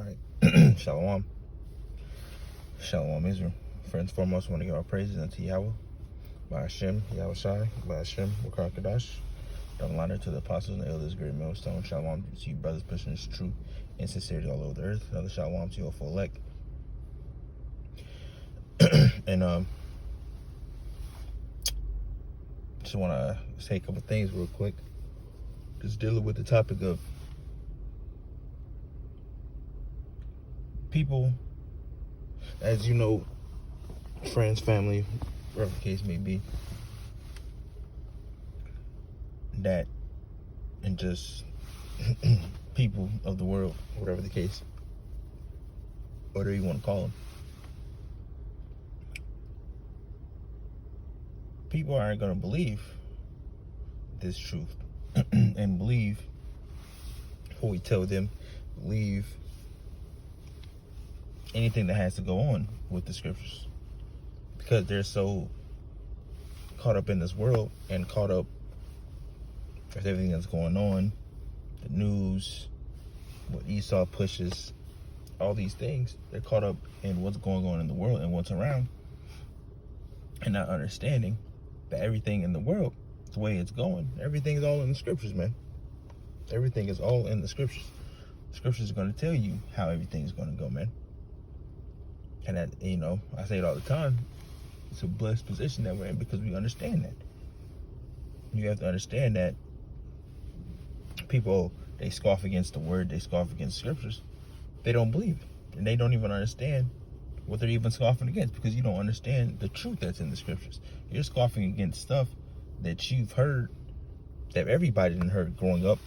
right. Shalom. Shalom, Israel. First and foremost, I want to give our praises unto Yahweh, by Hashem, Yahweh Shai, by Hashem, Wakar Kadash. Double honor to the apostles and the elders, great millstone. Shalom to you, brothers, pushing this truth and sincerity all over the earth. Another shalom to you, all full elect. And just want to say a couple things real quick. Just dealing with the topic of people, as you know, friends, family, whatever the case may be, that, and just people of the world, whatever the case, whatever you want to call them. People aren't going to believe this truth and believe what we tell them, believe anything that has to go on with the scriptures, because they're so caught up in this world and caught up with everything that's going on, the news, what Esau pushes, all these things. They're caught up in what's going on in the world and what's around, and not understanding that everything in the world, the way it's going, everything is all in the scriptures, man. Everything is all in the scriptures. The scriptures are going to tell you how everything is going to go, man. And that, you know, I say it all the time, it's a blessed position that we're in because we understand that. You have to understand that people, they scoff against the word, they scoff against scriptures. They don't believe it. And they don't even understand what they're even scoffing against, because you don't understand the truth that's in the scriptures. You're scoffing against stuff that you've heard, that everybody didn't heard growing up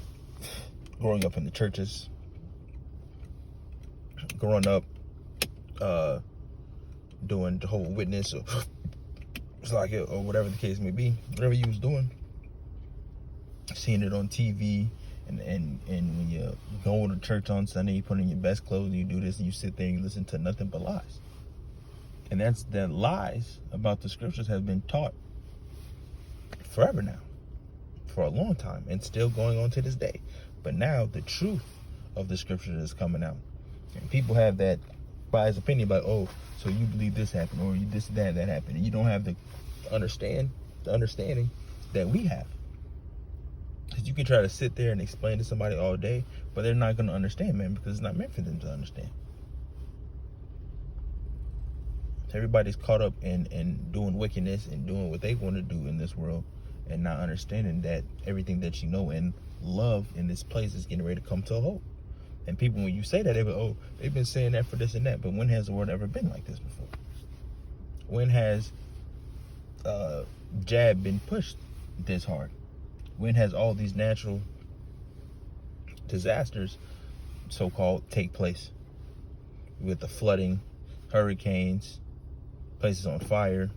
in the churches, growing up doing Jehovah's Witness, or it's like it, or whatever the case may be, whatever you was doing, seeing it on TV, and when you go to church on Sunday, you put in your best clothes and you do this and you sit there and you listen to nothing but lies. And that lies about the scriptures have been taught forever now, for a long time, and still going on to this day. But now the truth of the scriptures is coming out, and people have that biased opinion about, oh, so you believe this happened, or you this that happened, and you don't have the understanding that we have. Because you can try to sit there and explain to somebody all day, but they're not going to understand, man, because it's not meant for them to understand. Everybody's caught up in doing wickedness and doing what they want to do in this world, and not understanding that everything that you know and love in this place is getting ready to come to a halt. And people, when you say that, they go, oh, they've been saying that for this and that. But when has the world ever been like this before? When has jab been pushed this hard? When has all these natural disasters, so-called, take place? With the flooding, hurricanes, places on fire,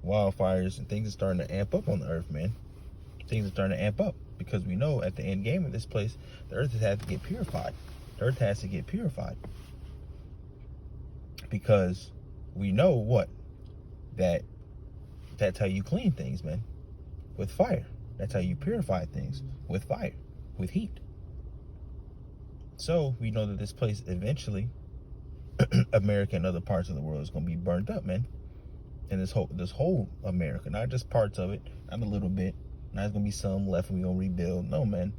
wildfires, and things are starting to amp up on the earth, man. Things are starting to amp up, because we know at the end game of this place, the earth has to get purified. The earth has to get purified. Because we know what? That's how you clean things, man. With fire. That's how you purify things. With fire. With heat. So we know that this place eventually, America and other parts of the world, is going to be burned up, man. And this whole America, not just parts of it, not a little bit, not going to be some left and we're going to rebuild. No, man.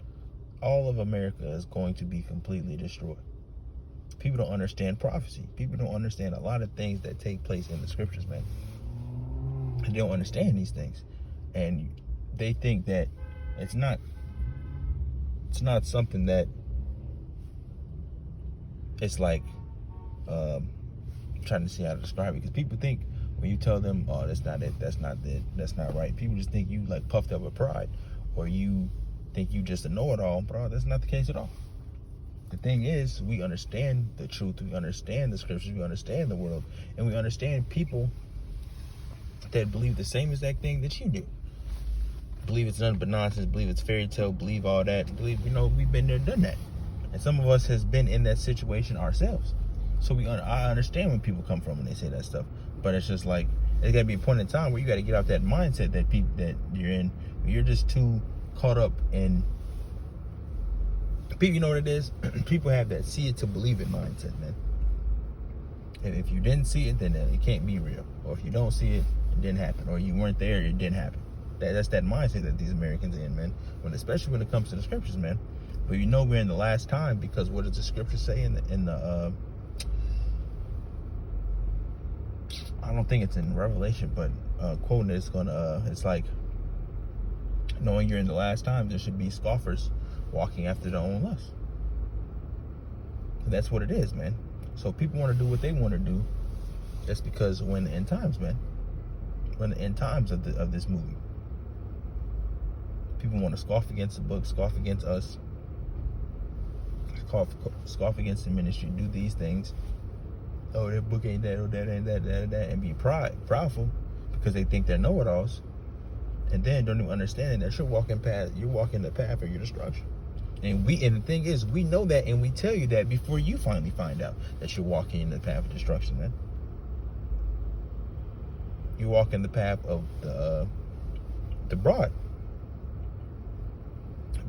All of America is going to be completely destroyed. People don't understand prophecy. People don't understand a lot of things that take place in the scriptures, man. And they don't understand these things. And they think that it's not something that it's like, I'm trying to see how to describe it, because people think when you tell them, oh, that's not it, that's not right, people just think you like puffed up with pride, or you think you just a know-it-all. Bro, that's not the case at all. The thing is, we understand the truth, we understand the scriptures, we understand the world, and we understand people that believe the same exact thing that you do. Believe it's nothing but nonsense, believe it's fairy tale, believe all that, believe, you know, we've been there, done that. And some of us has been in that situation ourselves. So I understand when people come from when they say that stuff. But it's just like, there's got to be a point in time where you got to get out that mindset that you're in. You're just too caught up in People, you know what it is? People have that see it to believe it mindset, man. And if you didn't see it, then it can't be real. Or if you don't see it, it didn't happen. Or you weren't there, it didn't happen. That's that mindset that these Americans in, man. Especially when it comes to the scriptures, man. But you know we're in the last time, because what does the scripture say in the I don't think it's in Revelation, but quoting it's like, knowing you're in the last time, there should be scoffers walking after their own lust. And that's what it is, man. So people want to do what they want to do. That's because we're in the end times, man. We're in the end times of this movie. People want to scoff against the book, scoff against us, scoff against the ministry, do these things. Oh, that book ain't that, or that ain't that, and be proudful because they think they're know-it-alls, and then don't even understand that you're walking the path of your destruction. And the thing is, we know that, and we tell you that before you finally find out that you're walking in the path of destruction, man. You walk in the path of the broad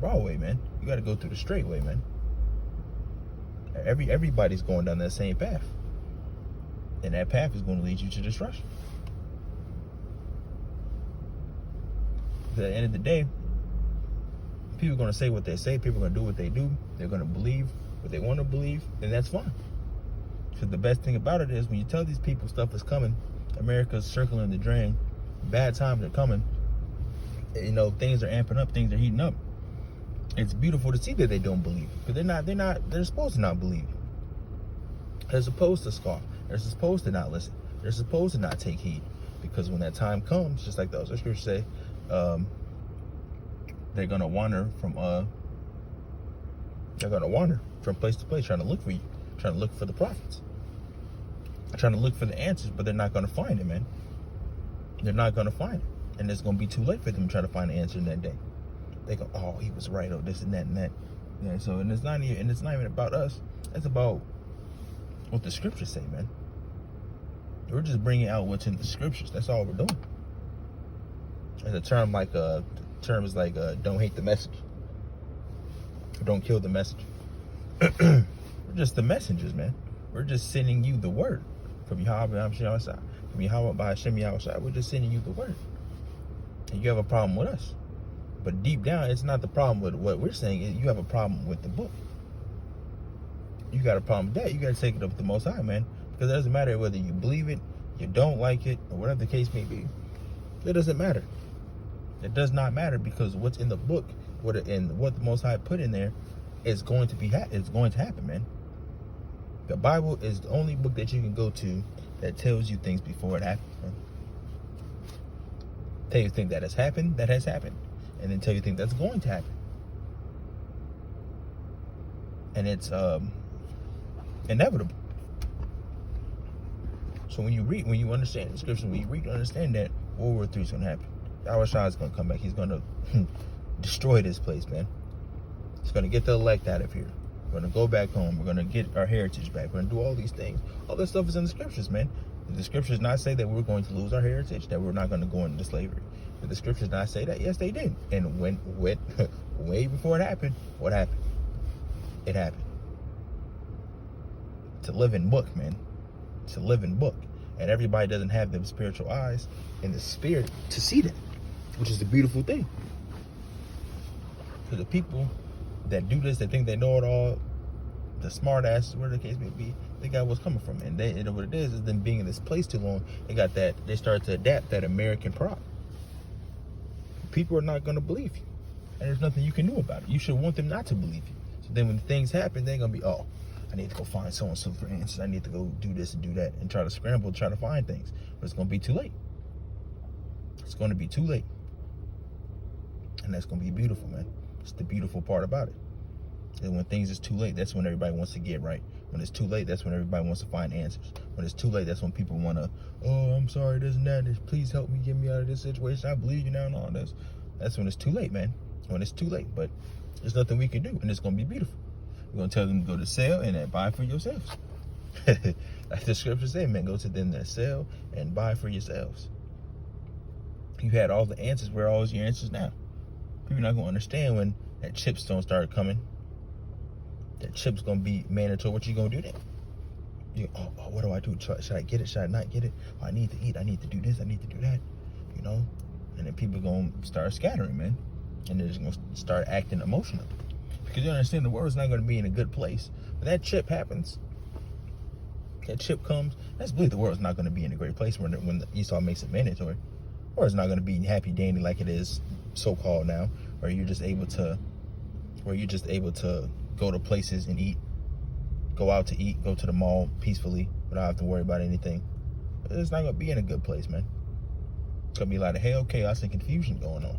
way, man. You got to go through the straight way, man. Everybody's going down that same path, and that path is going to lead you to destruction. At the end of the day, people are going to say what they say. People are going to do what they do. They're going to believe what they want to believe, and that's fine. Because the best thing about it is, when you tell these people stuff is coming, America's circling the drain, bad times are coming, you know, things are amping up, things are heating up. It's beautiful to see that they don't believe it, because they're supposed to not believe it. They're supposed to scoff. They're supposed to not listen. They're supposed to not take heed, because when that time comes, just like the other scriptures say, they're gonna wander from place to place, trying to look for you, trying to look for the prophets, trying to look for the answers, but they're not gonna find it, man. They're not gonna find it, and it's gonna be too late for them to try to find the answer in that day. They go, oh, he was right, oh, this and that and that. Yeah, so and it's not even about us. It's about what the scriptures say, man. We're just bringing out what's in the scriptures. That's all we're doing. And the term is like don't hate the message, or don't kill the message. We're just the messengers, man. We're just sending you the word from Yahweh Hashem, from Yahweh by Hashem Yahweh. We're just sending you the word, and you have a problem with us. But deep down, it's not the problem with what we're saying. You have a problem with the book. You got a problem with that. You got to take it up with the Most High, man. Because it doesn't matter whether you believe it, you don't like it, or whatever the case may be. It doesn't matter. It does not matter, because what's in the book, what the Most High put in there, is going to happen, man. The Bible is the only book that you can go to that tells you things before it happens, man. Tell you things that has happened, and then tell you things that's going to happen. And it's inevitable. So when you understand the scripture, when you read and understand that World War III is going to happen, Yahweh Shai is going to come back. He's going to destroy this place, man. He's going to get the elect out of here. We're going to go back home. We're going to get our heritage back. We're going to do all these things. All this stuff is in the scriptures, man. The scriptures not say that we're going to lose our heritage, that we're not going to go into slavery. Did the scriptures not say that? Yes, they did. And when way before it happened, what happened? It happened. It's a living book, man. It's a living book. And everybody doesn't have them spiritual eyes and the spirit to see that, which is the beautiful thing. For the people that do this, that think they know it all, the smart asses, whatever the case may be, they got what's coming from it. And what it is them being in this place too long, they start to adapt that American pride. People are not going to believe you. And there's nothing you can do about it. You should want them not to believe you. So then when things happen, they're going to be, oh, I need to go find so-and-so for answers. I need to go do this and do that, and try to scramble, try to find things. But it's going to be too late. It's going to be too late. And that's going to be beautiful, man. It's the beautiful part about it. And when things is too late, that's when everybody wants to get right. When it's too late, that's when everybody wants to find answers. When it's too late, that's when people want to, oh, I'm sorry, this and that. Please help me, get me out of this situation. I believe you now and all this. That's when it's too late, man. When it's too late. But there's nothing we can do, and it's going to be beautiful. We're going to tell them to go to sell and then buy for yourselves. Like the scripture say, man, go to them that sell and buy for yourselves. You had all the answers. Where are all your answers now? People are not going to understand when that chip don't start coming. That chip's gonna be mandatory. What you gonna do then? What do I do? Should I get it? Should I not get it? Oh, I need to eat. I need to do this. I need to do that. You know? And then people gonna start scattering, man. And they're just gonna start acting emotional. Because you understand the world's not gonna be in a good place. When that chip happens, that chip comes, let's believe the world's not gonna be in a great place when Esau makes it mandatory. Or it's not gonna be happy dandy like it is so-called now, where you're just able to go to places and eat, go out to eat, go to the mall peacefully without having to worry about anything. It's not gonna be in a good place, man. It's gonna be a lot of hell, chaos, and confusion going on.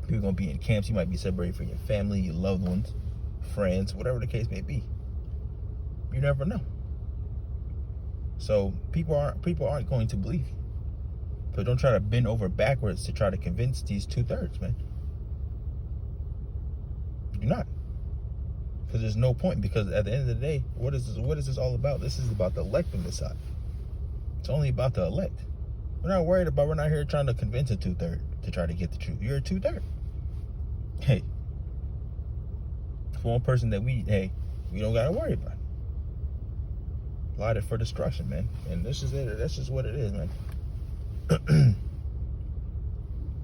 You're gonna be in camps. You might be separated from your family, your loved ones, friends, whatever the case may be. You never know. So people aren't going to believe you. So don't try to bend over backwards to try to convince these 2/3, man. Do not. Because there's no point. Because at the end of the day, what is this all about? This is about the elect on this side. It's only about the elect. We're not here trying to convince a 2/3 to try to get the truth. You're a 2/3. Hey, for one person that we don't gotta worry about. Allotted for destruction, man. And this is it. That's just what it is, man.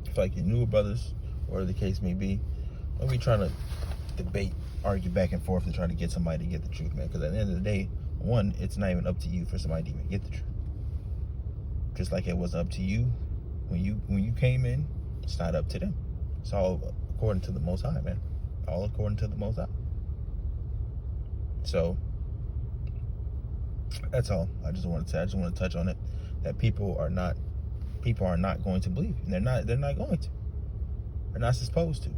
If like your newer brothers, whatever the case may be, don't be trying to debate, argue back and forth to try to get somebody to get the truth, man. Because at the end of the day, one, it's not even up to you for somebody to even get the truth. Just like it was up to you when you came in, it's not up to them. It's all according to the Most High, man. All according to the Most High. So that's all. I just want to touch on it. That people are not going to believe, and they're not going to. They're not supposed to.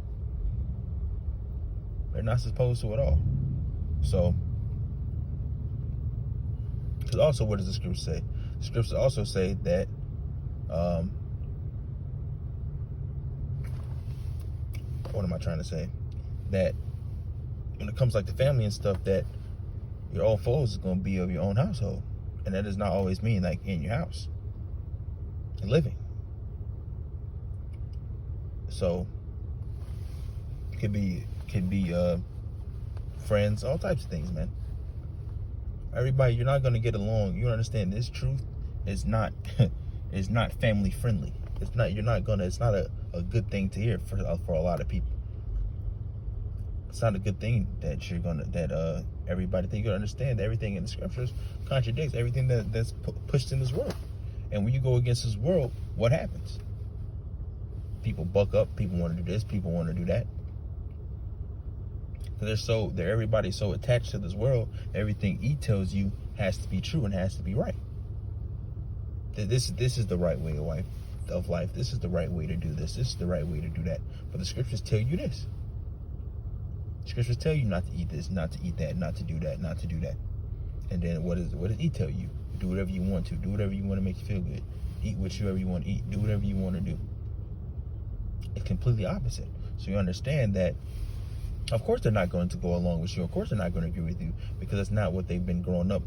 They're not supposed to at all. So, because also, what does the scripture say? The scriptures also say that what am I trying to say? That when it comes like to family and stuff, that your own foes is going to be of your own household, and that does not always mean like in your house and living. So it could be friends, all types of things, man. Everybody, you're not going to get along. You understand this truth is not is not family friendly. It's not a good thing to hear for a lot of people. It's not a good thing that everybody think. You understand that everything in the scriptures contradicts everything that's pushed in this world. And when you go against this world, what happens? People buck up. People want to do this. People want to do that. Everybody's so attached to this world. Everything he tells you has to be true and has to be right. This is the right way of life. This is the right way to do this. This is the right way to do that. But the scriptures tell you this. Scriptures tell you not to eat this, not to eat that, not to do that, not to do that. And then what does he tell you? Do whatever you want to. Do whatever you want to make you feel good. Eat whatever you want to eat. Do whatever you want to do. It's completely opposite. So you understand that, of course, they're not going to go along with you. Of course, they're not going to agree with you, because that's not what they've been growing up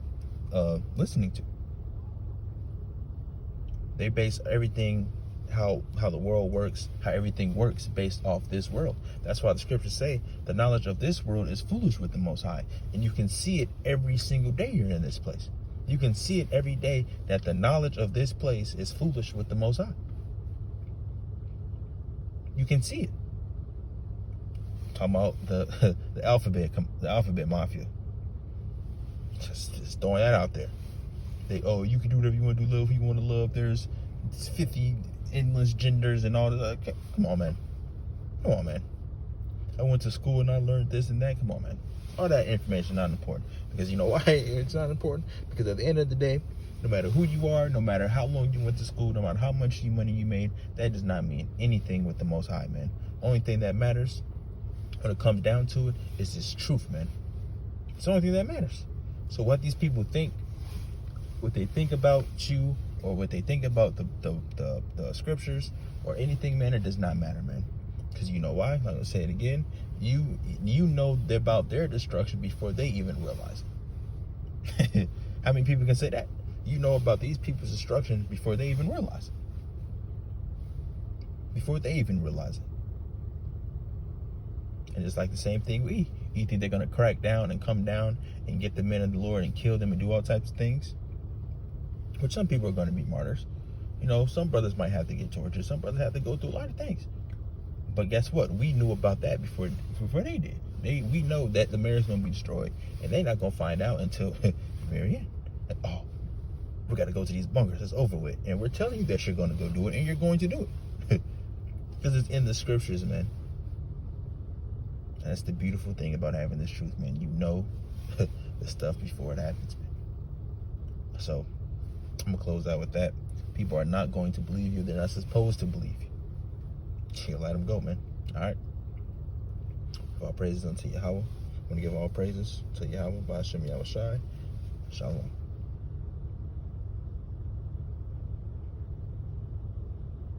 listening to. They base everything, how the world works, how everything works based off this world. That's why the scriptures say the knowledge of this world is foolish with the Most High. And you can see it every single day you're in this place. You can see it every day that the knowledge of this place is foolish with the Most High. You can see it. Talking about the alphabet mafia. Just throwing that out there. You can do whatever you want to do, love who you want to love. There's 50 endless genders and all that. Okay, come on, man. I went to school and I learned this and that. Come on, man. All that information not important. Because you know why it's not important? Because at the end of the day, no matter who you are, no matter how long you went to school, no matter how much money you made, that does not mean anything with the Most High, man. Only thing that matters when it comes down to it is this truth, man. It's the only thing that matters. So what these people think, what they think about you, or what they think about the scriptures or anything, man, it does not matter, man. Because you know why? I'm going to say it again. You know about their destruction before they even realize it. How many people can say that? You know about these people's destruction before they even realize it. Before they even realize it. And it's like the same thing You think they're going to crack down and come down and get the men of the Lord and kill them and do all types of things? Which some people are going to be martyrs. You know, some brothers might have to get tortured. Some brothers have to go through a lot of things. But guess what? We knew about that before they did. We know that the marriage is going to be destroyed. And they're not going to find out until the very end. Like, oh, we got to go to these bunkers. It's over with. And we're telling you that you're going to go do it, and you're going to do it. Because it's in the scriptures, man. That's the beautiful thing about having this truth, man. You know the stuff before it happens, man. So, I'm going to close out with that. People are not going to believe you. They're not supposed to believe you. You let them go, man. All right? All praises unto Yahweh. I want to give all praises to Yahweh, Ba'ashem Yahweh Shai. Shalom.